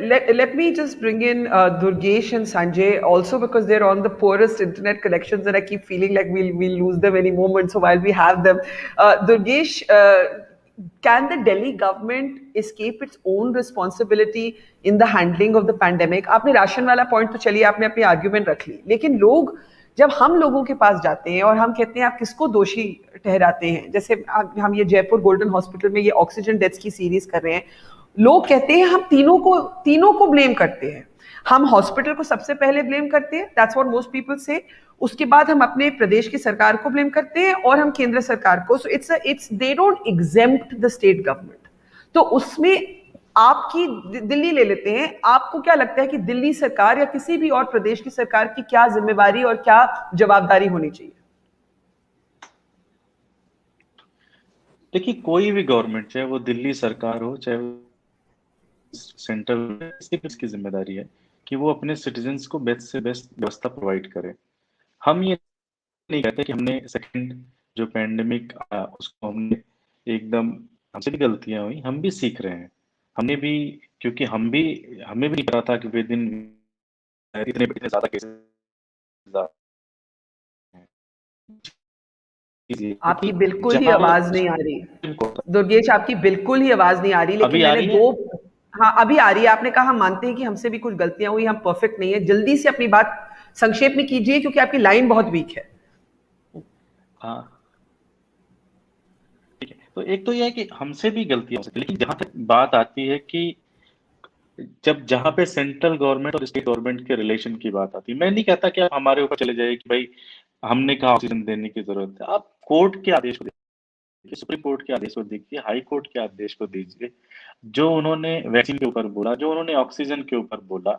let me just bring in Durgesh and Sanjay also, because they're on the poorest internet connections and I keep feeling like we'll lose them any moment. So while we have them, Durgesh, can the Delhi government escape its own responsibility in the handling of the pandemic? आपने ration वाला point तो चलिए आपने अपनी argument रख ली, लेकिन लोग जब हम लोगों के पास जाते हैं और हम कहते हैं आप किसको दोषी ठहराते हैं, जैसे हम ये जयपुर गोल्डन हॉस्पिटल में ये ऑक्सीजन डेथ्स की सीरीज कर रहे हैं, लोग कहते हैं हम तीनों को ब्लेम करते हैं। हम हॉस्पिटल को सबसे पहले ब्लेम करते हैं, दैट्स व्हाट मोस्ट पीपल से, उसके बाद हम अपने प्रदेश की सरकार को ब्लेम करते हैं और हम केंद्र सरकार को। So it's they don't exempt the state government. तो उसमें आपकी दिल्ली ले लेते हैं, आपको क्या लगता है कि दिल्ली सरकार या किसी भी और प्रदेश की सरकार की क्या जिम्मेवारी और क्या जवाबदारी होनी चाहिए? देखिए, कोई भी गवर्नमेंट, चाहे वो दिल्ली सरकार हो चाहे सेंट्रल, इसकी जिम्मेदारी है कि वो अपने सिटीजन्स को बेस्ट से बेस्ट व्यवस्था प्रोवाइड करे। हम ये नहीं कहते कि हमने सेकंड जो पैंडेमिक उसको हमने एकदम, हमसे भी गलतियां हुई, हम भी सीख रहे हैं, हमने भी, क्योंकि हमें भी नहीं पता था कि वे दिन इतने ज्यादा केसेस। आपकी बिल्कुल ही आवाज नहीं आ रही दुर्गेश, आपकी बिल्कुल ही आवाज नहीं आ रही, लेकिन मैंने हाँ अभी आ रही है। आपने कहा हम मानते हैं कि हमसे भी कुछ गलतियां हुई, हम परफेक्ट नहीं है। जल्दी से अपनी बात संक्षेप में कीजिए क्योंकि आपकी लाइन बहुत वीक है। हाँ ठीक है, तो एक तो यह है कि हमसे भी गलतियां हो सकती है, लेकिन जहां तक बात आती है कि जहां पे सेंट्रल गवर्नमेंट और स्टेट गवर्नमेंट के रिलेशन की बात आती है, मैं नहीं कहता कि आप हमारे ऊपर चले जाइए कि भाई हमने कहा ऑक्सीजन देने की जरूरत है। आप कोर्ट के आदेश को देखिए, सुप्रीम कोर्ट के आदेश को देखिए, हाई कोर्ट के आदेश को दीजिए, जो उन्होंने वैक्सीन के ऊपर बोला, जो उन्होंने ऑक्सीजन के ऊपर बोला।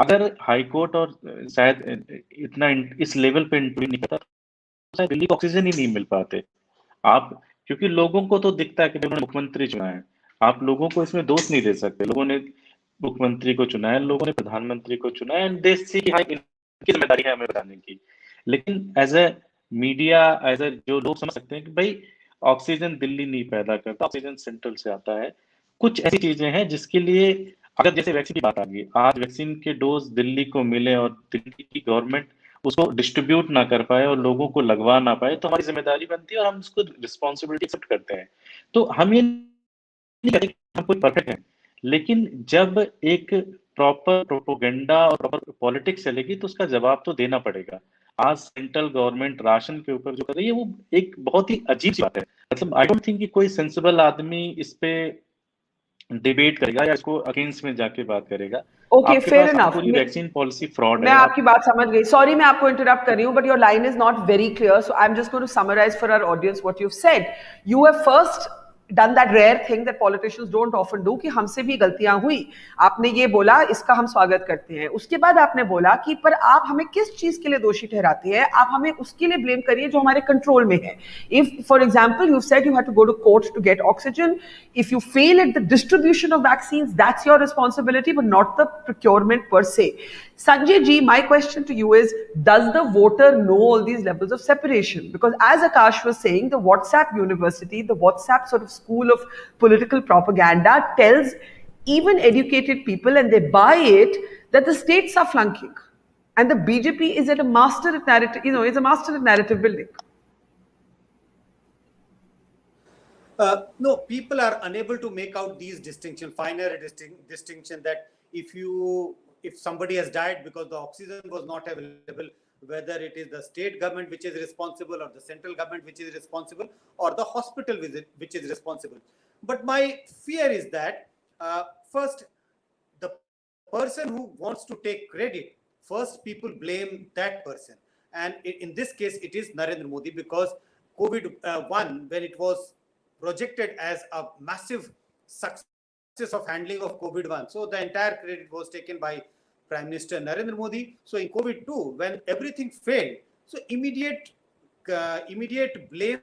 अगर हाई कोर्ट और शायद इतना इस लेवल पे इंटरव्यू नहीं करता तो शायद दिल्ली को ऑक्सीजन ही नहीं मिल पाते। आप, क्योंकि लोगों को तो दिखता है कि उन्होंने मुख्यमंत्री चुना है, आप लोगों को इसमें दोष नहीं दे सकते। लोगों ने मुख्यमंत्री को चुना है, लोगों ने प्रधानमंत्री को चुना है, एंड देश की इनकी जिम्मेदारी है हमें बताने की। लेकिन as a media, as a जो लोग समझ सकते हैं कि भाई ऑक्सीजन दिल्ली नहीं पैदा करता, ऑक्सीजन सेंट्रल से आता है। कुछ ऐसी चीजें हैं जिसके लिए, अगर जैसे वैक्सीन की बात आ गई, आज वैक्सीन के डोज दिल्ली को मिले और दिल्ली की गवर्नमेंट उसको डिस्ट्रीब्यूट ना कर पाए और लोगों को लगवा ना पाए, तो हमारी जिम्मेदारी बनती है और हम उसको रिस्पॉन्सिबिलिटी एक्सेप्ट करते हैं। तो हम ये नहीं कहते हम कोई परफेक्ट हैं, लेकिन जब एक प्रॉपर प्रोपोगेंडा और प्रॉपर पॉलिटिक्स चलेगी तो उसका जवाब तो देना पड़ेगा। आज सेंट्रल गवर्नमेंट राशन के ऊपर जो कर रही है वो एक बहुत ही अजीब सी बात है। मतलब आई डोंट थिंक कि कोई सेंसिबल आदमी इस पे डिबेट करेगा या इसको अगेंस्ट में जाके बात करेगा। Okay, fair enough. पूरी वैक्सीन पॉलिसी फ्रॉड है। मैं आपकी बात समझ गई, सॉरी मैं आपको इंटरप्ट कर रही हूं, but your line is not very clear, so I am just going to summarise for our audience what you have said. You have first done that rare thing that politicians don't often do कि हमसे भी गलतियां हुई। आपने ये बोला, इसका हम स्वागत करते हैं। उसके बाद आपने बोला कि पर आप हमें किस चीज के लिए दोषी ठहराते हैं, आप हमें उसके लिए ब्लेम करिए जो हमारे कंट्रोल में है। If for example you said you had to go to court to get oxygen, if you fail at the distribution of vaccines, that's your responsibility but not the procurement per se. Sanjay ji, my question to you is, does the voter know all these levels of separation? Because as Akash was saying, the WhatsApp university, the WhatsApp sort of school of political propaganda tells even educated people, and they buy it, that the states are flunking. And the BJP is at a master at narrative, is a master at narrative building. No, people are unable to make out these distinctions, finer distinction that if somebody has died because the oxygen was not available, whether it is the state government which is responsible or the central government which is responsible or the hospital which is responsible. But my fear is that first, the person who wants to take credit, first people blame that person. And in this case, it is Narendra Modi, because COVID-1, when it was projected as a massive success, of handling of COVID-1. So the entire credit was taken by Prime Minister Narendra Modi. So in COVID-2, when everything failed, so immediate blame.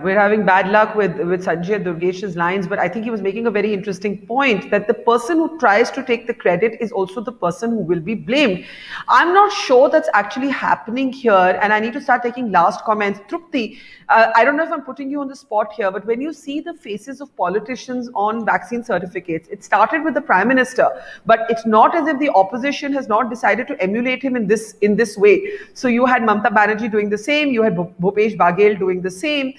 We're having bad luck with Sanjay Durgesh's lines, but I think he was making a very interesting point that the person who tries to take the credit is also the person who will be blamed. I'm not sure that's actually happening here, and I need to start taking last comments. Trupti, I don't know if I'm putting you on the spot here, but when you see the faces of politicians on vaccine certificates, it started with the Prime Minister, but it's not as if the opposition has not decided to emulate him in this way. So you had Mamata Banerjee doing the same, you had Bhupesh Baghel doing the same.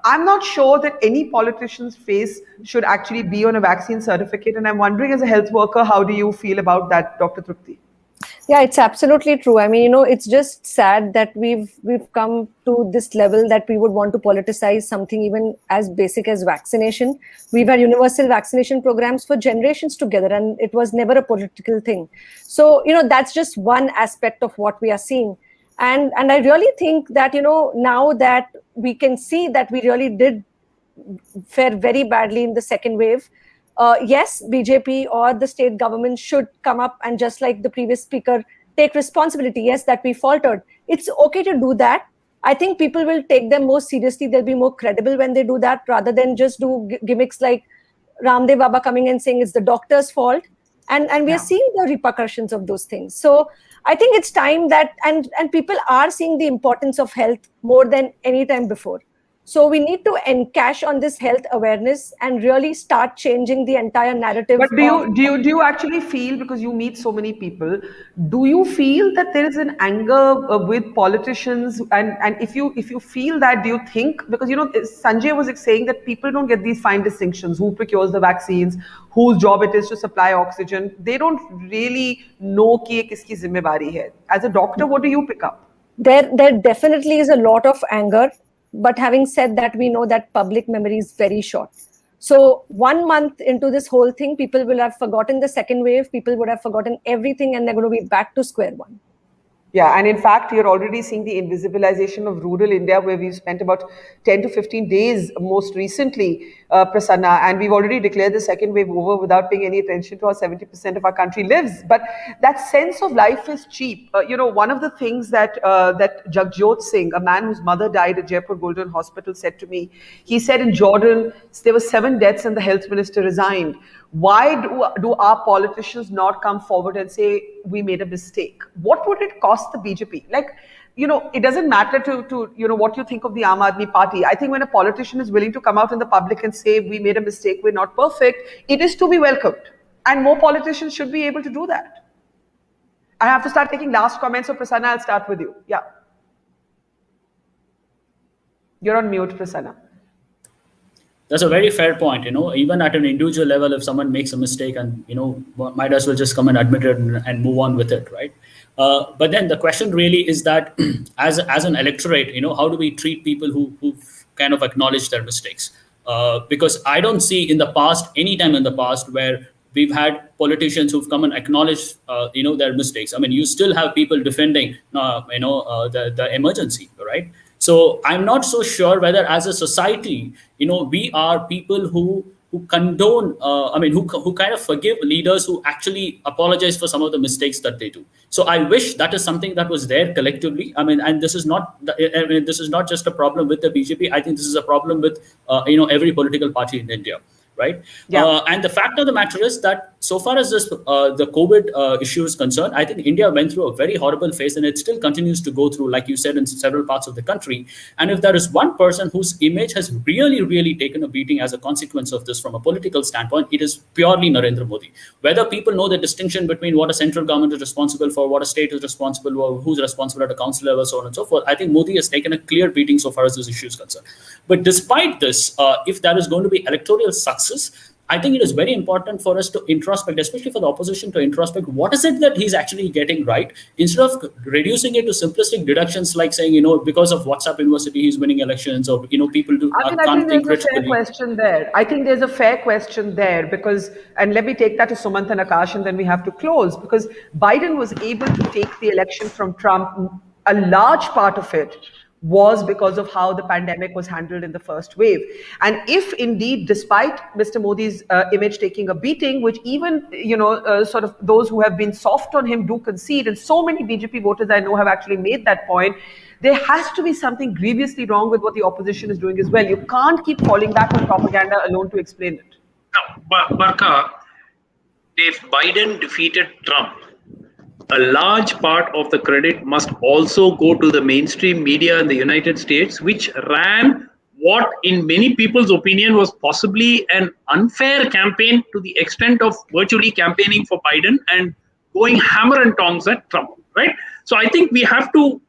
I'm not sure that any politician's face should actually be on a vaccine certificate. And I'm wondering, as a health worker, how do you feel about that, Dr. Trupti? Yeah, it's absolutely true. I mean, it's just sad that we've come to this level that we would want to politicize something even as basic as vaccination. We've had universal vaccination programs for generations together, and it was never a political thing. So, that's just one aspect of what we are seeing. And I really think that, now that we can see that we really did fare very badly in the second wave, yes, BJP or the state government should come up and, just like the previous speaker, take responsibility. Yes, that we faltered. It's okay to do that. I think people will take them more seriously. They'll be more credible when they do that, rather than just do gimmicks like Ramdev Baba coming and saying it's the doctor's fault. And we are seeing the repercussions of those things. So I think it's time that, and people are seeing the importance of health more than any time before. So we need to encash on this health awareness and really start changing the entire narrative. But do you actually feel, because you meet so many people, do you feel that there is an anger with politicians? And if you feel that, do you think, because Sanjay was saying that people don't get these fine distinctions: who procures the vaccines, whose job it is to supply oxygen. They don't really know कि ये किसकी जिम्मेदारी है. As a doctor, what do you pick up? There definitely is a lot of anger. But having said that, we know that public memory is very short. So 1 month into this whole thing, people will have forgotten the second wave. People would have forgotten everything, and they're going to be back to square one. Yeah, and in fact, you're already seeing the invisibilization of rural India, where we've spent about 10 to 15 days most recently, Prasanna, and we've already declared the second wave over without paying any attention to how 70% of our country lives. But that sense of life is cheap. One of the things that Jagjot Singh, a man whose mother died at Jaipur Golden Hospital, said to me, he said in Jordan, there were 7 deaths and the health minister resigned. Why do our politicians not come forward and say, we made a mistake? What would it cost the BJP? It doesn't matter to what you think of the Aam Aadmi Party. I think when a politician is willing to come out in the public and say, we made a mistake, we're not perfect, it is to be welcomed. And more politicians should be able to do that. I have to start taking last comments. So Prasanna, I'll start with you. Yeah. You're on mute, Prasanna. That's a very fair point. Even at an individual level, if someone makes a mistake, and might as well just come and admit it and move on with it, right? But then the question really is that, as an electorate, how do we treat people who kind of acknowledge their mistakes? Because I don't see any time in the past where we've had politicians who've come and acknowledged their mistakes. I mean, you still have people defending the emergency, right? So I'm not so sure whether, as a society, we are people who condone, who kind of forgive leaders who actually apologize for some of the mistakes that they do. So I wish that is something that was there collectively. I mean, and this is not just a problem with the BJP. I think this is a problem with every political party in India. Right. Yeah. And the fact of the matter is that so far as the COVID issue is concerned, I think India went through a very horrible phase, and it still continues to go through, like you said, in several parts of the country. And if there is one person whose image has really, really taken a beating as a consequence of this from a political standpoint, it is purely Narendra Modi. Whether people know the distinction between what a central government is responsible for, what a state is responsible for, who's responsible at a council level, so on and so forth, I think Modi has taken a clear beating so far as this issue is concerned. But despite this, if there is going to be electoral success, I think it is very important for us to introspect, especially for the opposition to introspect, what is it that he's actually getting right, instead of reducing it to simplistic deductions like saying, because of WhatsApp University, he's winning elections, or, people can't think critically. I think there's a fair question there because, and let me take that to Sumanth and Akash, and then we have to close, because Biden was able to take the election from Trump. A large part of it was because of how the pandemic was handled in the first wave. And if indeed, despite Mr. Modi's image taking a beating, which even, sort of those who have been soft on him do concede, and so many BJP voters I know have actually made that point, there has to be something grievously wrong with what the opposition is doing as well. You can't keep falling back on propaganda alone to explain it. Now, Barkha, if Biden defeated Trump, a large part of the credit must also go to the mainstream media in the United States, which ran what, in many people's opinion, was possibly an unfair campaign to the extent of virtually campaigning for Biden and going hammer and tongs at Trump, right? So I think we have to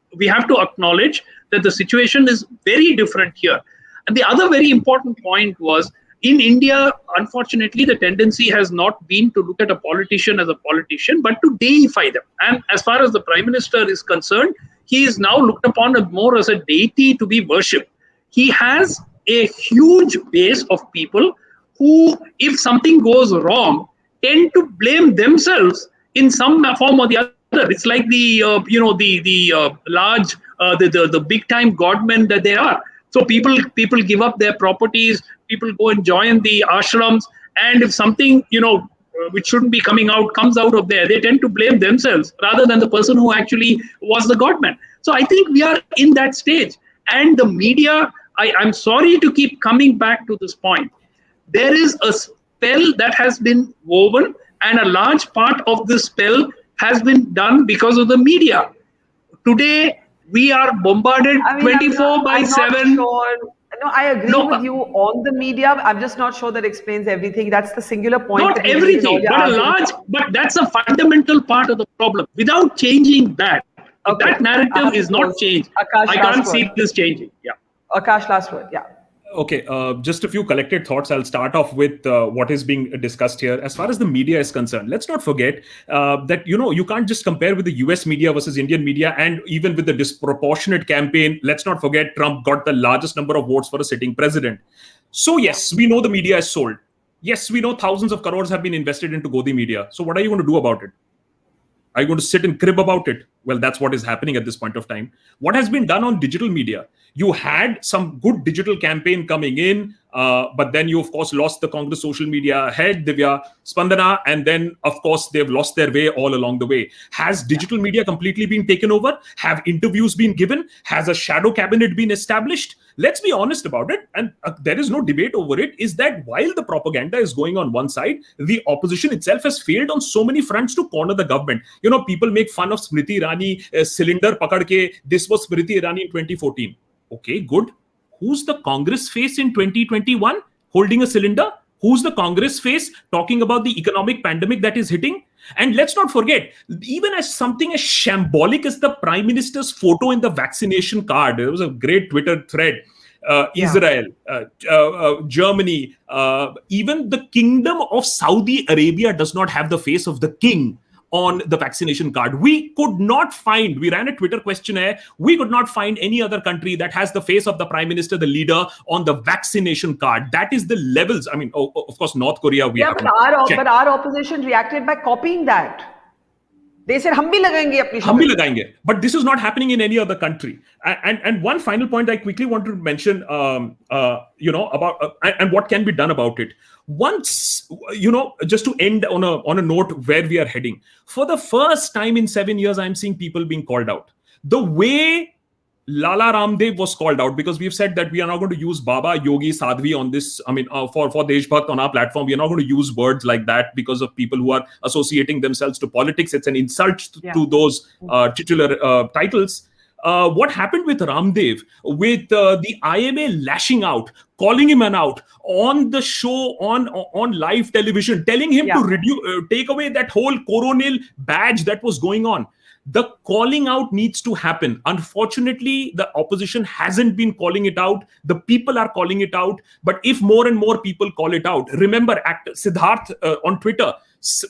acknowledge that the situation is very different here. And the other very important point was, in India, unfortunately, the tendency has not been to look at a politician as a politician, but to deify them. And as far as the Prime Minister is concerned, he is now looked upon more as a deity to be worshipped. He has a huge base of people who, if something goes wrong, tend to blame themselves in some form or the other. It's like the large, the big time godmen that they are. So people give up their properties, people go and join the ashrams, and if something, which shouldn't be coming out, comes out of there, they tend to blame themselves rather than the person who actually was the godman. So I think we are in that stage. And the media, I'm sorry to keep coming back to this point. There is a spell that has been woven, and a large part of this spell has been done because of the media. Today, we are bombarded 24 by 7. Sure. No, I agree with you on the media. I'm just not sure that explains everything. That's the singular point. Not everything, but that's a fundamental part of the problem. Without changing that, if that narrative is not changed, Akash, I can't see this changing. Yeah. Akash, last word. Yeah. Okay, just a few collected thoughts. I'll start off with what is being discussed here. As far as the media is concerned, let's not forget that, you can't just compare with the US media versus Indian media, and even with the disproportionate campaign. Let's not forget Trump got the largest number of votes for a sitting president. So yes, we know the media is sold. Yes, we know thousands of crores have been invested into Godi media. So what are you going to do about it? Are you going to sit and crib about it? Well, that's what is happening at this point of time. What has been done on digital media? You had some good digital campaign coming in, but then you, of course, lost the Congress social media head, Divya Spandana, and then, of course, they've lost their way all along the way. Has digital media completely been taken over? Have interviews been given? Has a shadow cabinet been established? Let's be honest about it, and there is no debate over it, is that while the propaganda is going on one side, the opposition itself has failed on so many fronts to corner the government. People make fun of Smriti Irani, cylinder pakad ke, this was Smriti Irani in 2014. Okay, good. Who's the Congress face in 2021 holding a cylinder? Who's the Congress face talking about the economic pandemic that is hitting? And let's not forget, even as something as shambolic as the Prime Minister's photo in the vaccination card, there was a great Twitter thread. Israel, Germany, even the Kingdom of Saudi Arabia does not have the face of the king on the vaccination card. We ran a Twitter questionnaire, we could not find any other country that has the face of the Prime Minister, the leader, on the vaccination card. That is the levels. I mean, of course, North Korea, but our opposition reacted by copying that. They said, hum bhi lagayenge. But this is not happening in any other country. And one final point I quickly want to mention, about and what can be done about it. Once, just to end on a note where we are heading. For the first time in 7 years, I'm seeing people being called out. The way Lala Ramdev was called out, because we've said that we are not going to use Baba, Yogi, Sadhvi on this. I mean, for Deshbhakt on our platform, we are not going to use words like that because of people who are associating themselves to politics. It's an insult to those titular titles. What happened with Ramdev, with the IMA lashing out, calling him out on the show, on live television, telling him to take away that whole coronel badge that was going on. The calling out needs to happen. Unfortunately, the opposition hasn't been calling it out. The people are calling it out. But if more and more people call it out, remember Siddharth on Twitter,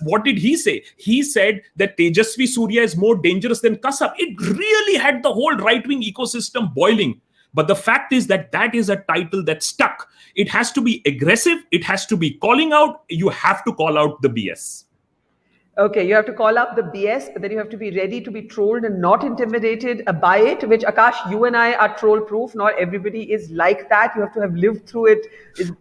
what did he say? He said that Tejasvi Surya is more dangerous than Kasab. It really had the whole right-wing ecosystem boiling. But the fact is that is a title that stuck. It has to be aggressive. It has to be calling out. You have to call out the BS. Okay, you have to call up the BS, but then you have to be ready to be trolled and not intimidated by it, which Akash, you and I are troll proof. Not everybody is like that. You have to have lived through it.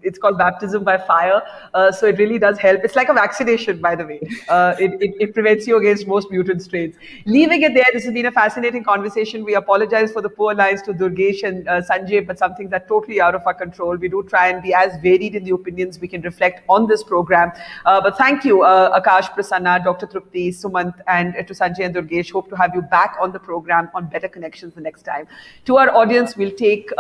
It's called baptism by fire. So it really does help. It's like a vaccination, by the way. It prevents you against most mutant strains. Leaving it there, this has been a fascinating conversation. We apologize for the poor lines to Durgesh and Sanjay, but some things are totally out of our control. We do try and be as varied in the opinions we can reflect on this program. But thank you, Akash, Prasanna, Dr. Trupti, Sumanth, and to Sanjay and Durgesh. Hope to have you back on the program on Better Connections the next time. To our audience, we'll take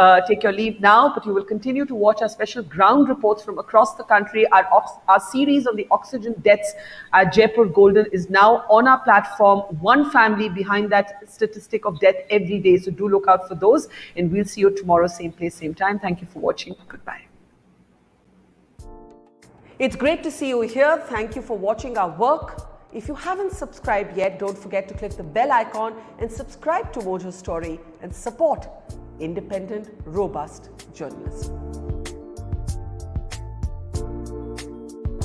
your leave now, but you will continue to watch our special ground reports from across the country. Our series on the oxygen deaths at Jaipur Golden is now on our platform. One family behind that statistic of death every day. So do look out for those, and we'll see you tomorrow, same place, same time. Thank you for watching. Goodbye. It's great to see you here. Thank you for watching our work. If you haven't subscribed yet, don't forget to click the bell icon and subscribe to Mojo Story and support independent, robust journalism.